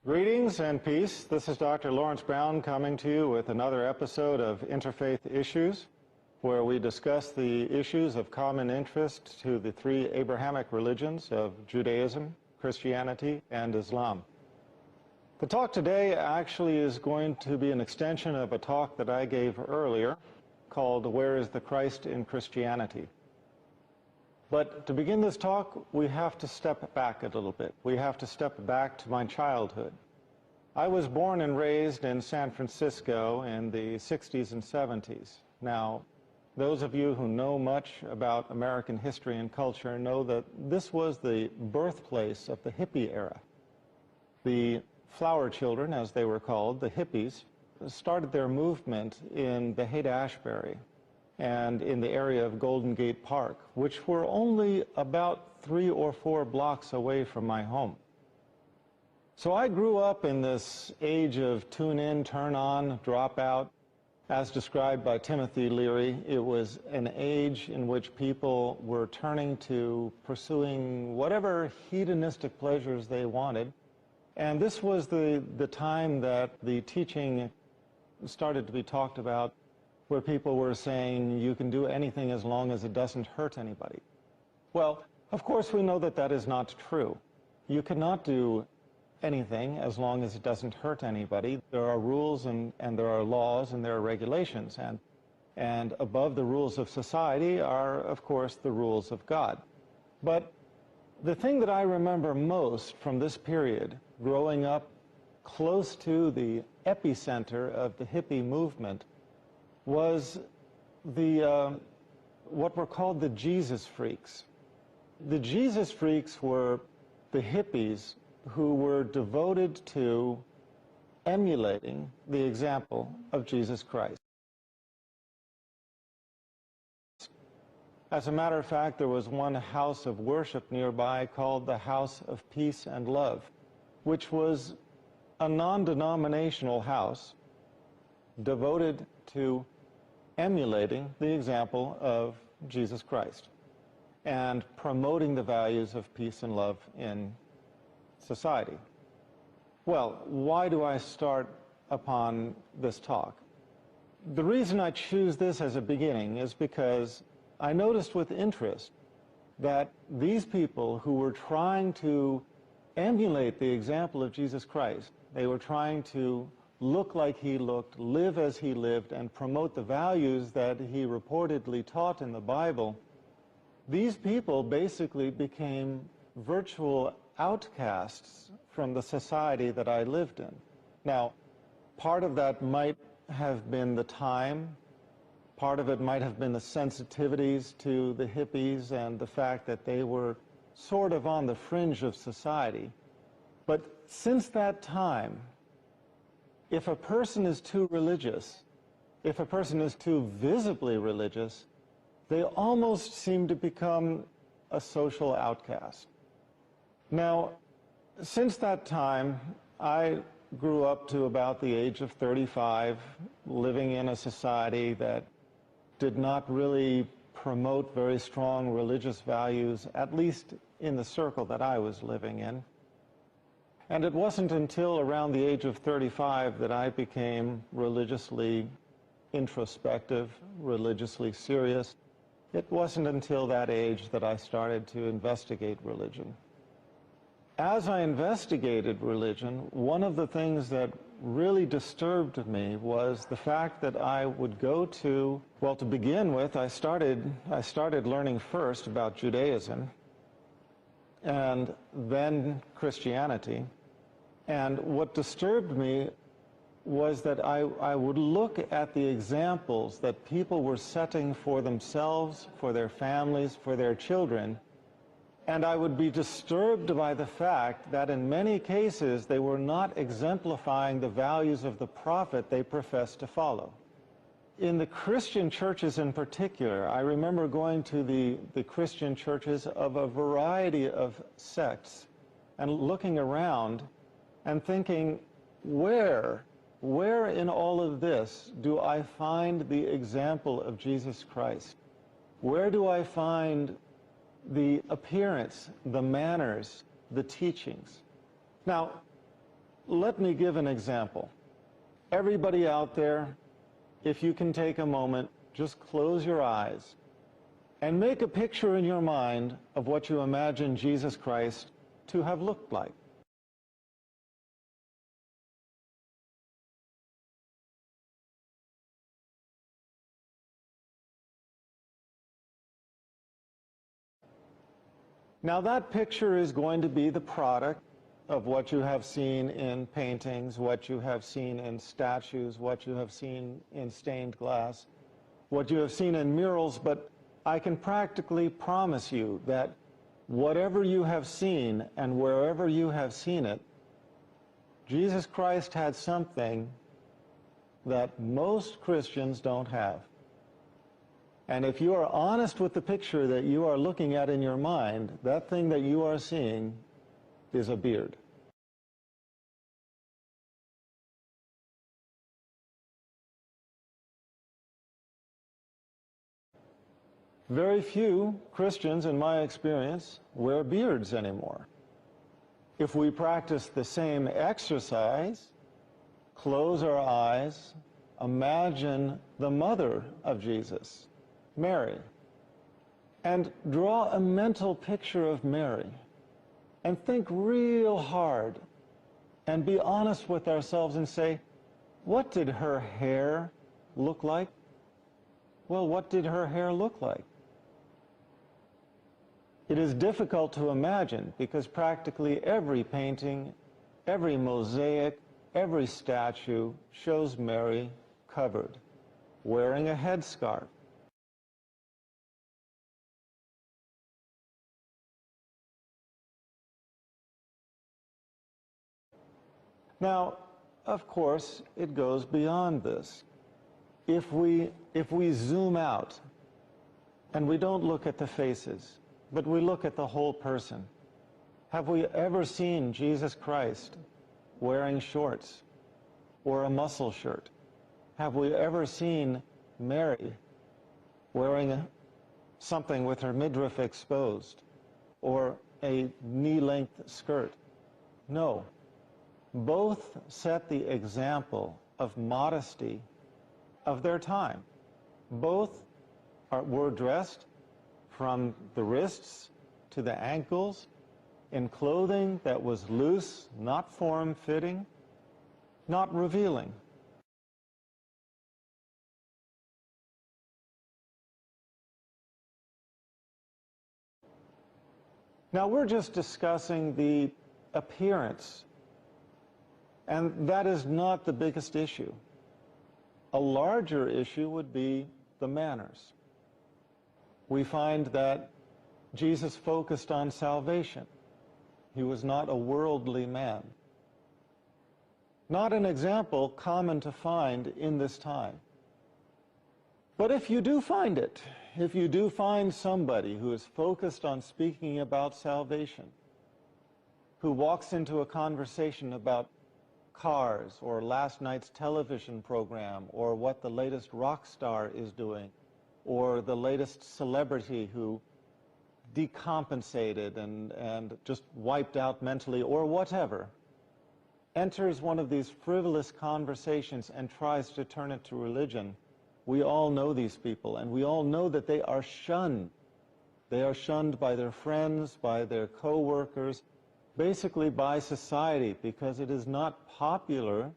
Greetings and peace. This is Dr. Lawrence Brown coming to you with another episode of Interfaith Issues, where we discuss the issues of common interest to the three Abrahamic religions of Judaism, Christianity, and Islam. The talk today actually is going to be an extension of a talk that I gave earlier called Where is the Christ in Christianity? But to begin this talk, we have to step back a little bit. We have to step back to my childhood. I was born and raised in San Francisco in the 60s and 70s. Now, those of you who know much about American history and culture know that this was the birthplace of the hippie era. The flower children, as they were called, the hippies, started their movement in the Haight-Ashbury and in the area of Golden Gate Park, which were only about 3 or 4 blocks away from my home. So I grew up in this age of tune in, turn on, drop out. As described by Timothy Leary, it was an age in which people were turning to pursuing whatever hedonistic pleasures they wanted. And this was the time that the teaching started to be talked about, where people were saying you can do anything as long as it doesn't hurt anybody. Well, of course we know that that is not true. You cannot do anything as long as it doesn't hurt anybody. There are rules and there are laws and there are regulations, and above the rules of society are, of course, the rules of God. But the thing that I remember most from this period, growing up close to the epicenter of the hippie movement, was what were called the Jesus freaks. The Jesus freaks were the hippies who were devoted to emulating the example of Jesus Christ. As a matter of fact, there was one house of worship nearby called the House of Peace and Love, which was a non-denominational house devoted to emulating the example of Jesus Christ and promoting the values of peace and love in society. Well, why do I start upon this talk? The reason I choose this as a beginning is because I noticed with interest that these people who were trying to emulate the example of Jesus Christ, they were trying to look like he looked, live as he lived, and promote the values that he reportedly taught in the Bible, these people basically became virtual outcasts from the society that I lived in. Now, part of that might have been the time, part of it might have been the sensitivities to the hippies and the fact that they were sort of on the fringe of society. But since that time, if a person is too religious, if a person is too visibly religious, they almost seem to become a social outcast. Now, since that time, I grew up to about the age of 35, living in a society that did not really promote very strong religious values, at least in the circle that I was living in. And it wasn't until around the age of 35 that I became religiously introspective, religiously serious. It wasn't until that age that I started to investigate religion. As I investigated religion, one of the things that really disturbed me was the fact that I would go to, well, to begin with, I started learning first about Judaism and then Christianity. And what disturbed me was that I would look at the examples that people were setting for themselves, for their families, for their children, and I would be disturbed by the fact that in many cases they were not exemplifying the values of the prophet they professed to follow. In the Christian churches in particular, I remember going to the Christian churches of a variety of sects and looking around and thinking, where in all of this do I find the example of Jesus Christ? Where do I find the appearance, the manners, the teachings? Now, Let me give an example. Everybody out there, if you can take a moment, just close your eyes and make a picture in your mind of what you imagine Jesus Christ to have looked like. Now that picture is going to be the product of what you have seen in paintings, what you have seen in statues, what you have seen in stained glass, what you have seen in murals, but I can practically promise you that whatever you have seen and wherever you have seen it, Jesus Christ had something that most Christians don't have. And if you are honest with the picture that you are looking at in your mind, that thing that you are seeing is a beard. Very few Christians, in my experience, wear beards anymore. If we practice the same exercise, close our eyes, imagine the mother of Jesus, Mary, and draw a mental picture of Mary, and think real hard, and be honest with ourselves and say, what did her hair look like? Well, what did her hair look like? It is difficult to imagine because practically every painting, every mosaic, every statue shows Mary covered, wearing a headscarf. Now, of course, it goes beyond this. If we zoom out and we don't look at the faces, but we look at the whole person, have we ever seen Jesus Christ wearing shorts or a muscle shirt? Have we ever seen Mary wearing something with her midriff exposed or a knee-length skirt? No. Both set the example of modesty of their time. Both were dressed from the wrists to the ankles in clothing that was loose, not form-fitting, not revealing. Now we're just discussing the appearance, and that is not the biggest issue. A larger issue would be the manners. We find that Jesus focused on salvation. He was not a worldly man. Not an example common to find in this time. But if you do find it, if you do find somebody who is focused on speaking about salvation, who walks into a conversation about cars or last night's television program or what the latest rock star is doing or the latest celebrity who decompensated and just wiped out mentally or whatever, enters one of these frivolous conversations and tries to turn it to religion, we all know these people, and we all know that they are shunned. They are shunned by their friends, by their co-workers, basically by society, because it is not popular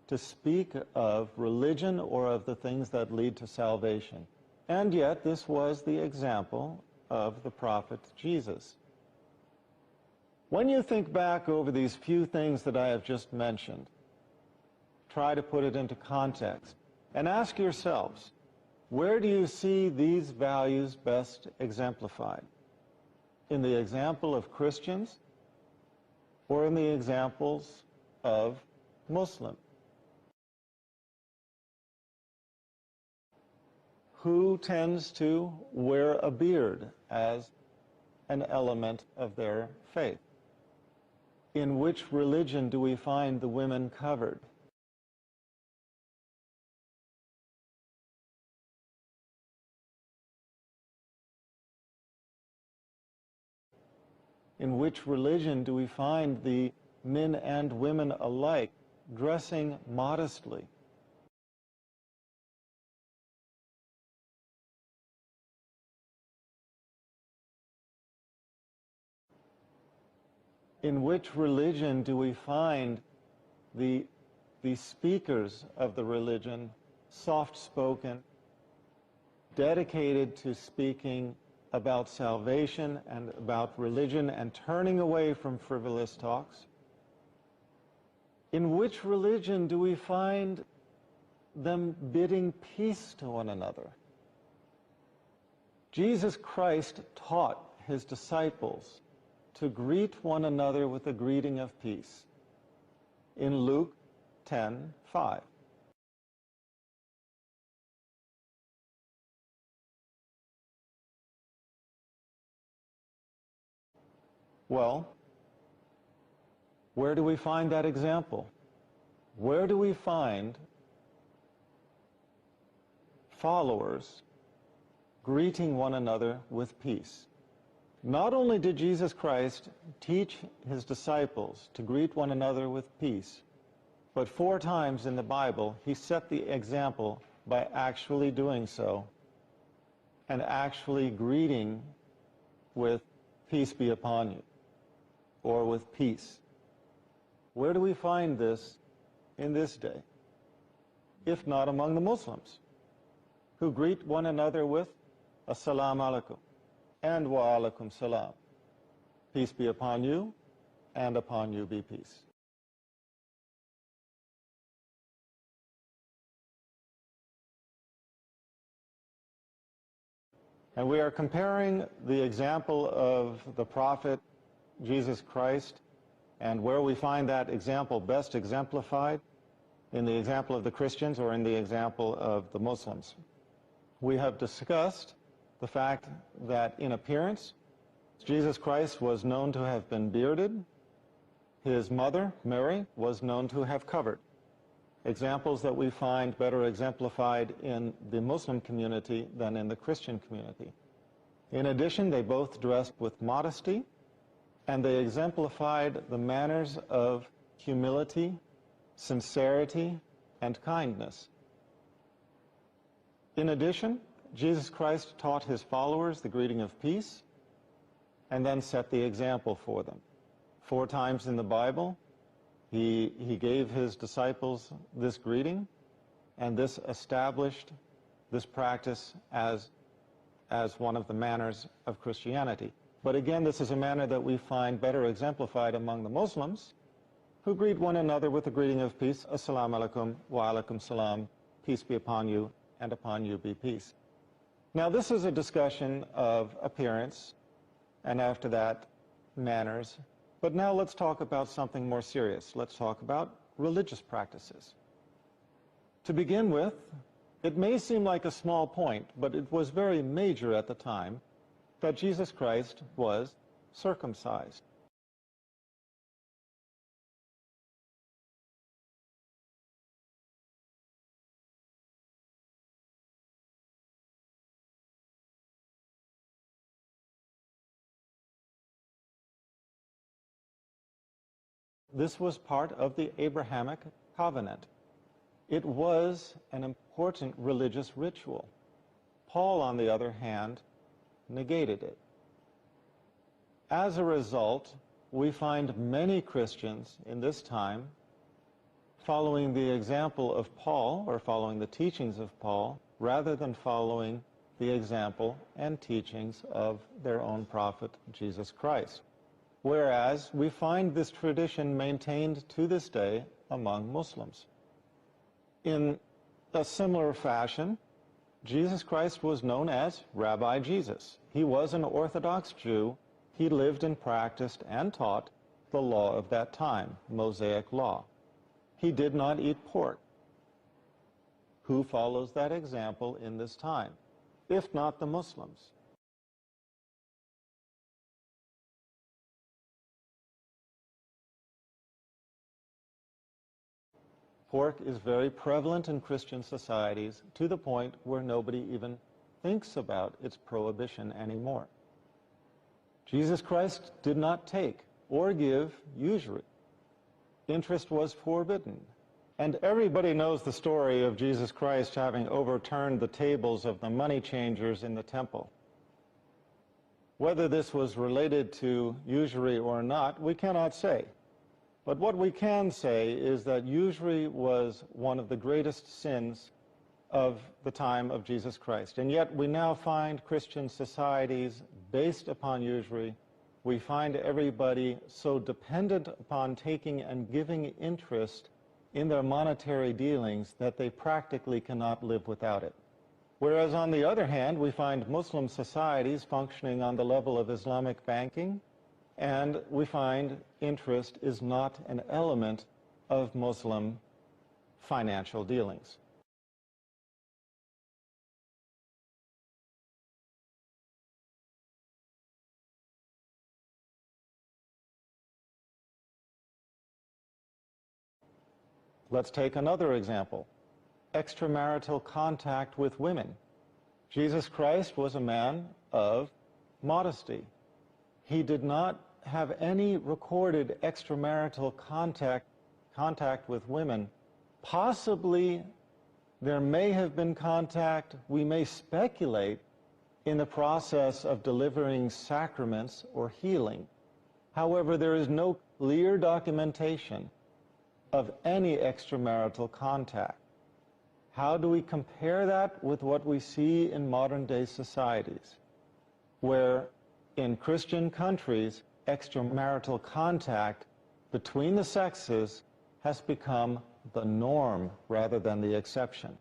to speak of religion or of the things that lead to salvation. And yet, this was the example of the prophet Jesus. When you think back over these few things that I have just mentioned, try to put it into context and ask yourselves, where do you see these values best exemplified? In the example of Christians or in the examples of Muslims? Who tends to wear a beard as an element of their faith? In which religion do we find the women covered? In which religion do we find the men and women alike, dressing modestly. In which religion do we find the speakers of the religion soft-spoken, dedicated to speaking about salvation and about religion and turning away from frivolous talks? In which religion do we find them bidding peace to one another? Jesus Christ taught his disciples to greet one another with a greeting of peace in Luke 10:5. Well, where do we find that example? Where do we find followers greeting one another with peace? Not only did Jesus Christ teach his disciples to greet one another with peace, but 4 times in the Bible he set the example by actually doing so and actually greeting with peace be upon you, or with peace. Where do we find this in this day, if not among the Muslims, who greet one another with Assalamu alaikum and wa alaikum salam. Peace be upon you, and upon you be peace. And we are comparing the example of the prophet Jesus Christ, and where we find that example best exemplified, in the example of the Christians or in the example of the Muslims. We have discussed the fact that in appearance, Jesus Christ was known to have been bearded. His mother, Mary, was known to have covered. Examples that we find better exemplified in the Muslim community than in the Christian community. In addition, they both dressed with modesty, and they exemplified the manners of humility, sincerity, and kindness. In addition, Jesus Christ taught his followers the greeting of peace and then set the example for them. 4 times in the Bible, he gave his disciples this greeting, and this established this practice as one of the manners of Christianity. But again, this is a manner that we find better exemplified among the Muslims, who greet one another with the greeting of peace, Assalamu alaikum wa alaikum salam, peace be upon you, and upon you be peace. Now, this is a discussion of appearance, and after that, manners. But now let's talk about something more serious. Let's talk about religious practices. To begin with, it may seem like a small point, but it was very major at the time that Jesus Christ was circumcised. This was part of the Abrahamic covenant. It was an important religious ritual. Paul, on the other hand, negated it. As a result, we find many Christians in this time following the example of Paul, or following the teachings of Paul, rather than following the example and teachings of their own prophet, Jesus Christ. Whereas we find this tradition maintained to this day among Muslims. In a similar fashion, Jesus Christ was known as Rabbi Jesus. He was an Orthodox Jew. He lived and practiced and taught the law of that time, Mosaic law. He did not eat pork. Who follows that example in this time, if not the Muslims? Pork is very prevalent in Christian societies to the point where nobody even thinks about its prohibition anymore. Jesus Christ did not take or give usury. interest was forbidden. And everybody knows the story of Jesus Christ having overturned the tables of the money changers in the temple. Whether this was related to usury or not, we cannot say. But what we can say is that usury was one of the greatest sins of the time of Jesus Christ. And yet we now find Christian societies based upon usury. We find everybody so dependent upon taking and giving interest in their monetary dealings that they practically cannot live without it. Whereas on the other hand, we find Muslim societies functioning on the level of Islamic banking, and we find interest is not an element of Muslim financial dealings. Let's take another example. Extramarital contact with women. Jesus Christ was a man of modesty. He did not have any recorded extramarital contact with women. Possibly there may have been contact, we may speculate, in the process of delivering sacraments or healing. However, there is no clear documentation of any extramarital contact. How do we compare that with what we see in modern-day societies, where in Christian countries, extramarital contact between the sexes has become the norm rather than the exception?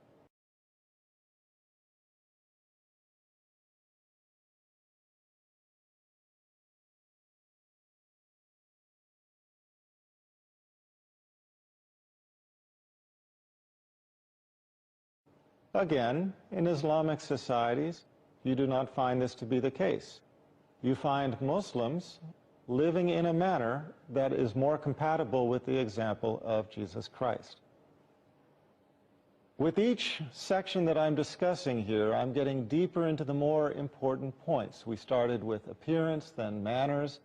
Again, in Islamic societies, you do not find this to be the case. You find Muslims living in a manner that is more compatible with the example of Jesus Christ. With each section that I'm discussing here, I'm getting deeper into the more important points. We started with appearance, then manners.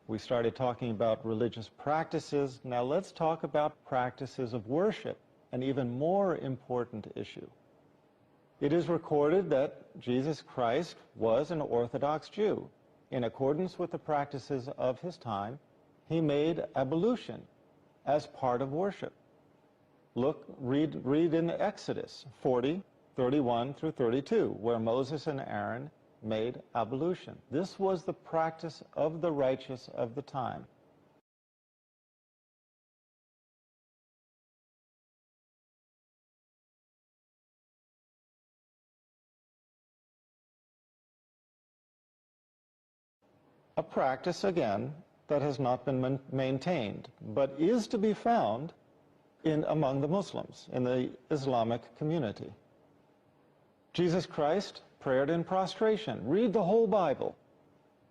We started talking about religious practices. Now let's talk about practices of worship, an even more important issue. It is recorded that Jesus Christ was an Orthodox Jew. In accordance with the practices of his time, he made ablution as part of worship. Read in Exodus 40, 31 through 32, where Moses and Aaron made ablution. This was the practice of the righteous of the time. A practice, again, that has not been maintained, but is to be found among the Muslims, in the Islamic community. Jesus Christ prayed in prostration. Read the whole Bible.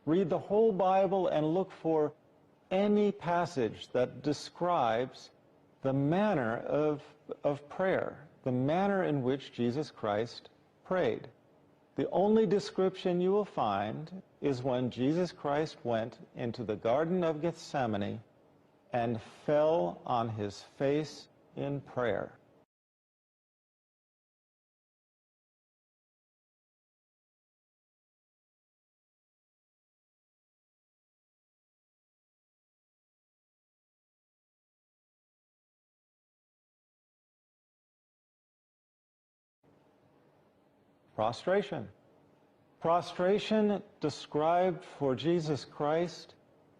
Read the whole Bible and look for any passage that describes the manner of prayer, the manner in which Jesus Christ prayed. The only description you will find is when Jesus Christ went into the Garden of Gethsemane and fell on his face in prayer. Prostration. Prostration described for Jesus Christ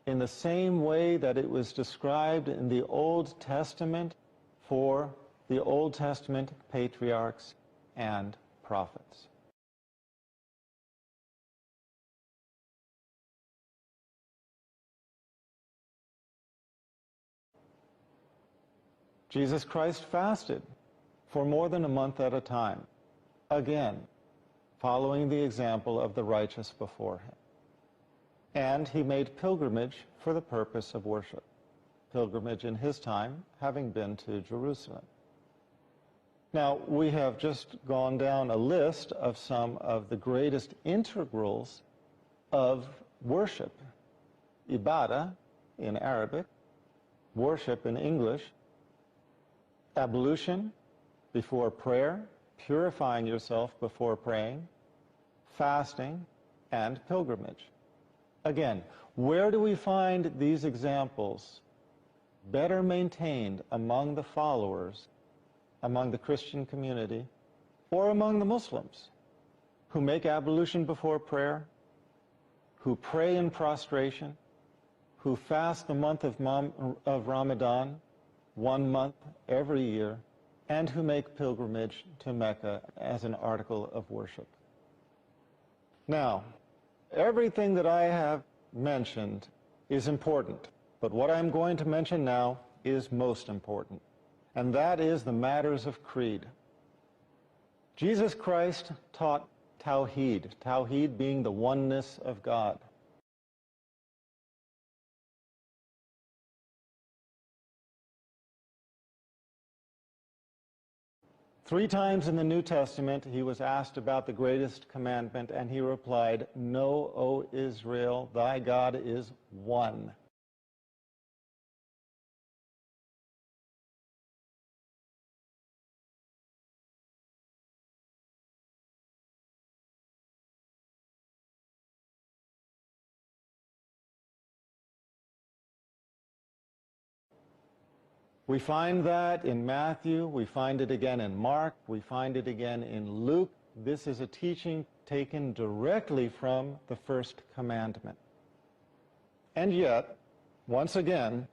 in the same way that it was described in the Old Testament for the Old Testament patriarchs and prophets. Jesus Christ fasted for more than a month at a time, again, following the example of the righteous before him. And he made pilgrimage for the purpose of worship. Pilgrimage in his time having been to Jerusalem. Now, we have just gone down a list of some of the greatest integrals of worship. Ibadah in Arabic, worship in English, ablution before prayer, purifying yourself before praying, fasting, and pilgrimage. Again, where do we find these examples better maintained among the followers, among the Christian community, or among the Muslims who make ablution before prayer, who pray in prostration, who fast the month of Ramadan, 1 month every year, and who make pilgrimage to Mecca as an article of worship? Now, everything that I have mentioned is important, but what I'm going to mention now is most important, and that is the matters of creed. Jesus Christ taught Tawheed, Tawheed being the oneness of God. Three times in the New Testament, he was asked about the greatest commandment, and he replied, "Know, O Israel, thy God is one." We find that in Matthew, we find it again in Mark, we find it again in Luke. This is a teaching taken directly from the first commandment. And yet, once again,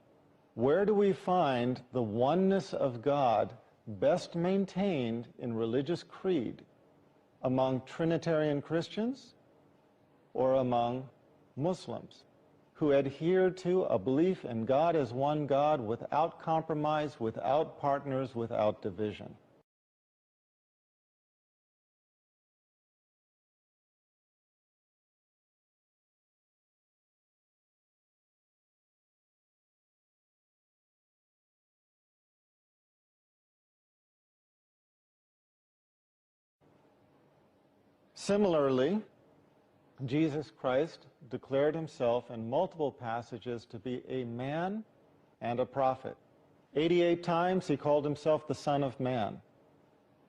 where do we find the oneness of God best maintained in religious creed? Among Trinitarian Christians or among Muslims who adhere to a belief in God as one God without compromise, without partners, without division? Similarly, Jesus Christ declared himself in multiple passages to be a man and a prophet. 88 times he called himself the Son of Man.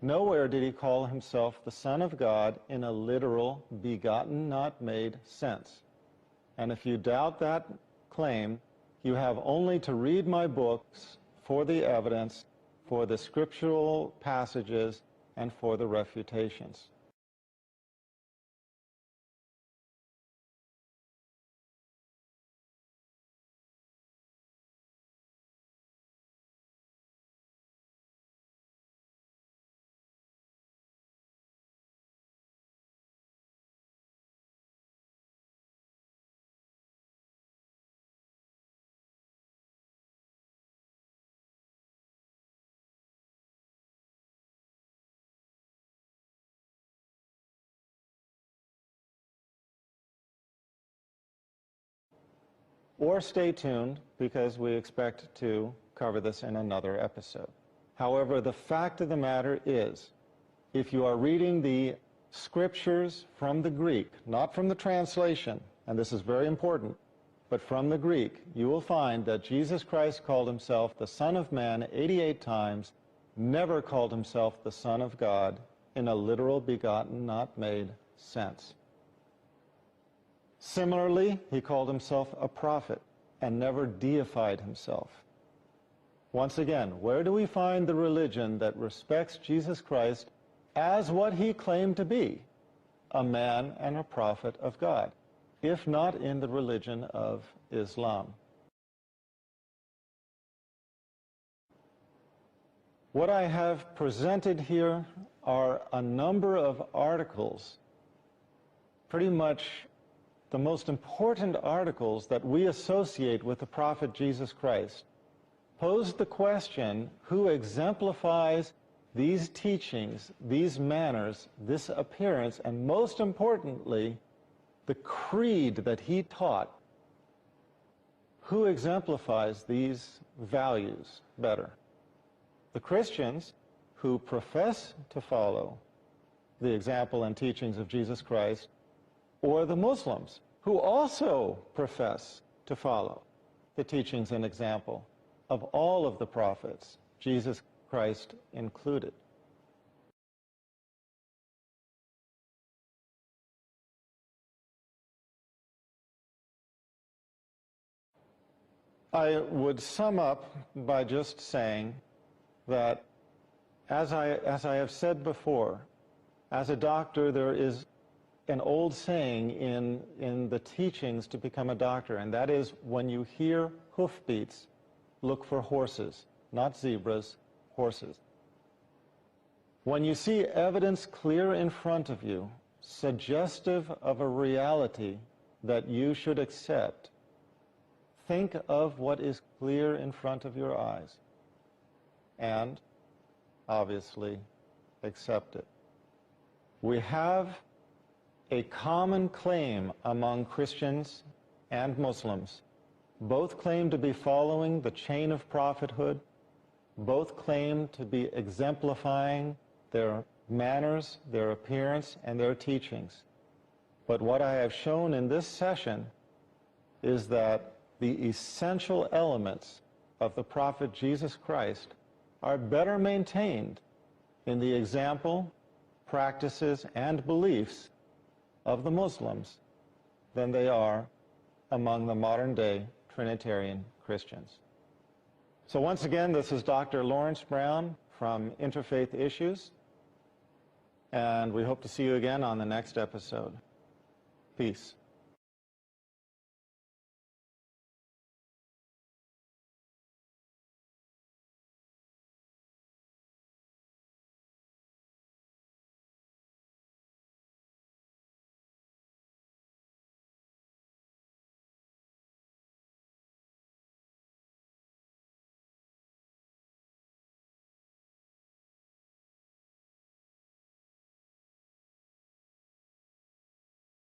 Nowhere did he call himself the Son of God in a literal, begotten, not made sense. And if you doubt that claim, you have only to read my books for the evidence, for the scriptural passages, and for the refutations. Or stay tuned, because we expect to cover this in another episode. However, the fact of the matter is, if you are reading the scriptures from the Greek, not from the translation, and this is very important, but from the Greek, you will find that Jesus Christ called himself the Son of Man 88 times, never called himself the Son of God in a literal, begotten, not made sense. Similarly, he called himself a prophet and never deified himself. Once again, where do we find the religion that respects Jesus Christ as what he claimed to be, a man and a prophet of God, if not in the religion of Islam? What I have presented here are a number of articles, pretty much the most important articles that we associate with the prophet Jesus Christ, posed the question, who exemplifies these teachings, these manners, this appearance, and most importantly, the creed that he taught? Who exemplifies these values better? The Christians who profess to follow the example and teachings of Jesus Christ, or the Muslims who also profess to follow the teachings and example of all of the prophets, Jesus Christ included. I would sum up by just saying that, as I have said before, as a doctor, there is an old saying in the teachings to become a doctor, and that is, when you hear hoofbeats, look for horses, not zebras, horses. When you see evidence clear in front of you, suggestive of a reality that you should accept, think of what is clear in front of your eyes and, obviously, accept it. We have a common claim among Christians and Muslims. Both claim to be following the chain of prophethood. Both claim to be exemplifying their manners, their appearance, and their teachings. But what I have shown in this session is that the essential elements of the prophet Jesus Christ are better maintained in the example, practices, and beliefs of the Muslims than they are among the modern-day Trinitarian Christians. So once again, this is Dr. Lawrence Brown from Interfaith Issues, and we hope to see you again on the next episode. Peace.